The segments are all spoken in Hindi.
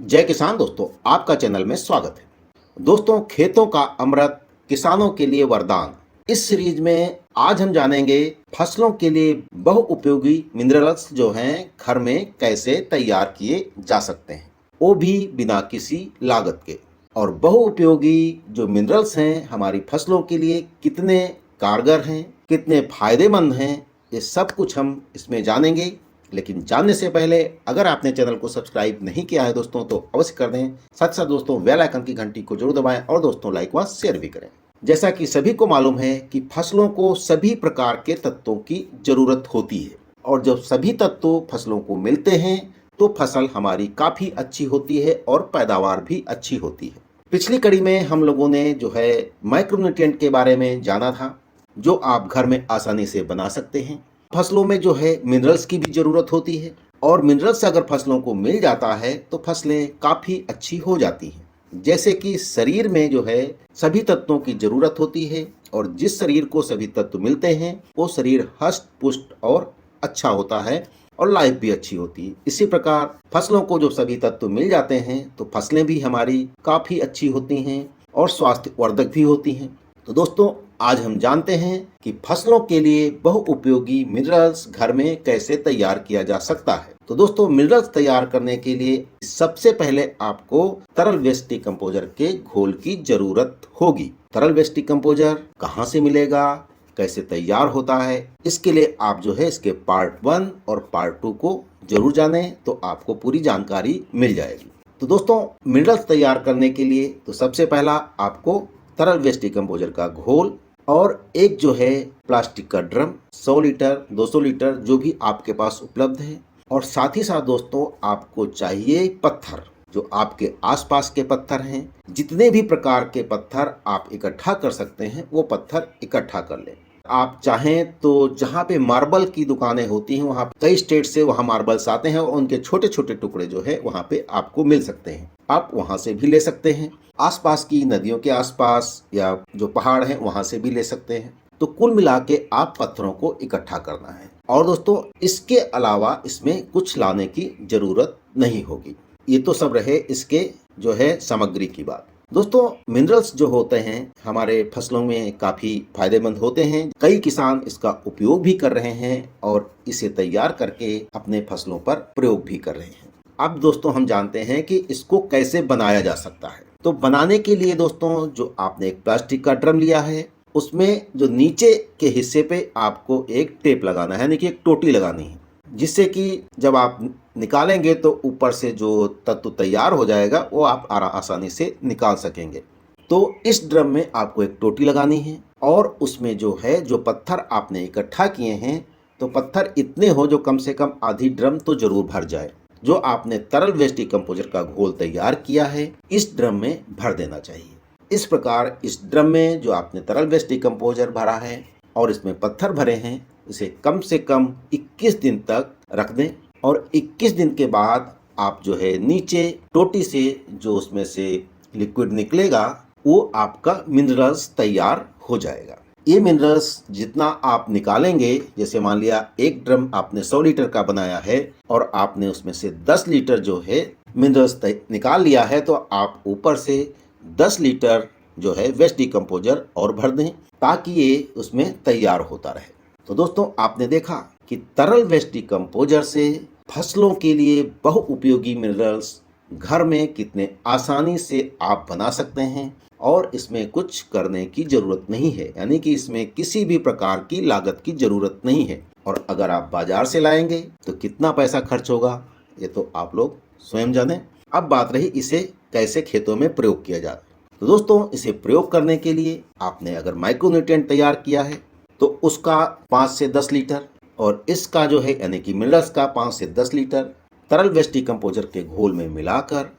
जय किसान दोस्तों, आपका चैनल में स्वागत है। दोस्तों, खेतों का अमृत किसानों के लिए वरदान। इस सीरीज में आज हम जानेंगे फसलों के लिए बहुउपयोगी मिनरल्स जो हैं घर में कैसे तैयार किए जा सकते हैं, वो भी बिना किसी लागत के। और बहुउपयोगी जो मिनरल्स हैं हमारी फसलों के लिए कितने कारगर हैं, कितने फायदेमंद हैं, ये सब कुछ हम इसमें जानेंगे। लेकिन जानने से पहले अगर आपने चैनल को सब्सक्राइब नहीं किया है दोस्तों तो अवश्य कर दें। साथ साथ दोस्तों बेल आइकन की घंटी को जरूर दबाएं और दोस्तों लाइक व शेयर भी करें। जैसा कि सभी को मालूम है कि फसलों को सभी प्रकार के तत्वों की जरूरत होती है, और जब सभी तत्व फसलों को मिलते हैं तो फसल हमारी काफी अच्छी होती है और पैदावार भी अच्छी होती है। पिछली कड़ी में हम लोगों ने जो है माइक्रोन्यूट्रिएंट के बारे में जाना था, जो आप घर में आसानी से बना सकते हैं। फसलों में जो है मिनरल्स की भी जरूरत होती है, और मिनरल्स अगर फसलों को मिल जाता है तो फसलें काफी अच्छी हो जाती हैं। जैसे कि शरीर में जो है सभी तत्वों की जरूरत होती है, और जिस शरीर को सभी तत्व मिलते हैं वो शरीर हष्ट पुष्ट और अच्छा होता है और लाइफ भी अच्छी होती है। इसी प्रकार फसलों को जो सभी तत्व मिल जाते हैं तो फसलें भी हमारी काफी अच्छी होती हैं और स्वास्थ्यवर्धक भी होती हैं। तो दोस्तों, आज हम जानते हैं कि फसलों के लिए बहुउपयोगी मिनरल्स घर में कैसे तैयार किया जा सकता है। तो दोस्तों, मिनरल्स तैयार करने के लिए सबसे पहले आपको तरल वेस्ट डिकम्पोजर के घोल की जरूरत होगी। तरल वेस्ट डिकम्पोजर कहाँ से मिलेगा, कैसे तैयार होता है, इसके लिए आप जो है इसके पार्ट 1 और पार्ट 2 को जरूर जानें तो आपको पूरी जानकारी मिल जाएगी। तो दोस्तों, मिनरल्स तैयार करने के लिए तो सबसे पहला आपको तरल वेस्ट डिकम्पोजर का घोल और एक जो है प्लास्टिक का ड्रम 100 लीटर 200 लीटर जो भी आपके पास उपलब्ध है, और साथ ही साथ दोस्तों आपको चाहिए पत्थर। जो आपके आसपास के पत्थर हैं, जितने भी प्रकार के पत्थर आप इकट्ठा कर सकते हैं वो पत्थर इकट्ठा कर लें। आप चाहें तो जहाँ पे मार्बल की दुकानें होती हैं, वहाँ कई स्टेट से वहाँ मार्बल्स आते हैं और उनके छोटे छोटे टुकड़े जो है वहाँ पे आपको मिल सकते हैं, आप वहाँ से भी ले सकते हैं। आसपास की नदियों के आसपास या जो पहाड़ हैं वहाँ से भी ले सकते हैं। तो कुल मिला के आप पत्थरों को इकट्ठा करना है, और दोस्तों इसके अलावा इसमें कुछ लाने की जरूरत नहीं होगी। ये तो सब रहे इसके जो है सामग्री की बात। दोस्तों, मिनरल्स जो होते हैं हमारे फसलों में काफी फायदेमंद होते हैं। कई किसान इसका उपयोग भी कर रहे हैं और इसे तैयार करके अपने फसलों पर प्रयोग भी कर रहे हैं। अब दोस्तों हम जानते हैं कि इसको कैसे बनाया जा सकता है। तो बनाने के लिए दोस्तों जो आपने एक प्लास्टिक का ड्रम लिया है, उसमें जो नीचे के हिस्से पे आपको एक टेप लगाना है, यानी कि एक टोटी लगानी है, जिससे कि जब आप निकालेंगे तो ऊपर से जो तत्व तैयार हो जाएगा वो आप आसानी से निकाल सकेंगे। तो इस ड्रम में आपको एक टोटी लगानी है, और उसमें जो है जो पत्थर आपने इकट्ठा किए हैं, तो पत्थर इतने हो जो कम से कम आधी ड्रम तो जरूर भर जाए। जो आपने तरल वेस्ट डिकम्पोजर का घोल तैयार किया है इस ड्रम में भर देना चाहिए। इस प्रकार इस ड्रम में जो आपने तरल वेस्ट डिकम्पोजर भरा है और इसमें पत्थर भरे हैं, इसे कम से कम 21 दिन तक रख दें, और 21 दिन के बाद आप जो है नीचे टोटी से जो उसमें से लिक्विड निकलेगा वो आपका मिनरल्स तैयार हो जाएगा। ये मिनरल्स जितना आप निकालेंगे, जैसे मान लिया एक ड्रम आपने 100 लीटर का बनाया है और आपने उसमें से 10 लीटर जो है मिनरल्स निकाल लिया है, तो आप ऊपर से 10 लीटर जो है वेस्ट डिकम्पोजर और भर दें ताकि ये उसमें तैयार होता रहे। तो दोस्तों, आपने देखा कि तरल वेस्ट डिकम्पोजर से फसलों के लिए बहुउपयोगी मिनरल्स घर में कितने आसानी से आप बना सकते हैं, और इसमें कुछ करने की जरूरत नहीं है, यानी कि इसमें किसी भी प्रकार की लागत की जरूरत नहीं है। और अगर आप बाजार से लाएंगे तो कितना पैसा खर्च होगा ये तो आप लोग स्वयं जानें। अब बात रही इसे कैसे खेतों में प्रयोग किया जाए। तो दोस्तों, इसे प्रयोग करने के लिए आपने अगर माइक्रोन्यूट्रिएंट तैयार किया है तो उसका 5 से 10 लीटर, और इसका जो है यानी कि मिनरल्स का 5 से 10 लीटर तरल वेस्ट डिकम्पोजर के घोल में मिलाकर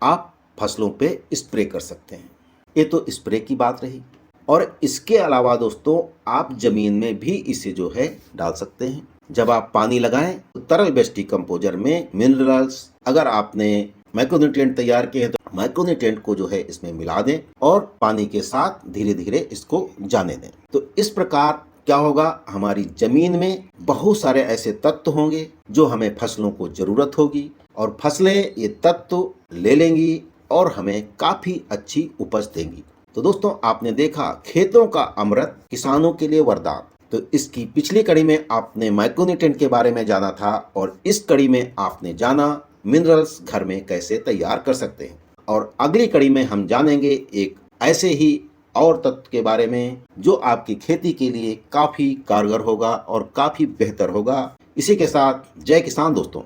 आप फसलों पे स्प्रे कर सकते हैं। ये तो स्प्रे की बात रही, और इसके अलावा दोस्तों आप जमीन में भी इसे जो है डाल सकते हैं। जब आप पानी लगाएं तो तरल वेस्ट डिकम्पोजर में मिनरल्स, अगर आपने माइक्रोन्यूट्रिएंट तैयार किए हैं तो माइक्रोन्यूट्रिएंट को जो है इसमें मिला दें और पानी के साथ धीरे धीरे इसको जाने दें। तो इस प्रकार क्या होगा, हमारी जमीन में बहुत सारे ऐसे तत्व होंगे जो हमें फसलों को जरूरत होगी, और फसलें ये तत्व ले लेंगी और हमें काफी अच्छी उपज देंगी। तो दोस्तों, आपने देखा खेतों का अमृत किसानों के लिए वरदान। तो इसकी पिछली कड़ी में आपने माइक्रोन्यूट्रिएंट के बारे में जाना था और इस कड़ी में आपने जाना मिनरल्स घर में कैसे तैयार कर सकते हैं। और अगली कड़ी में हम जानेंगे एक ऐसे ही और तत्व के बारे में जो आपकी खेती के लिए काफी कारगर होगा और काफी बेहतर होगा। इसी के साथ जय किसान दोस्तों।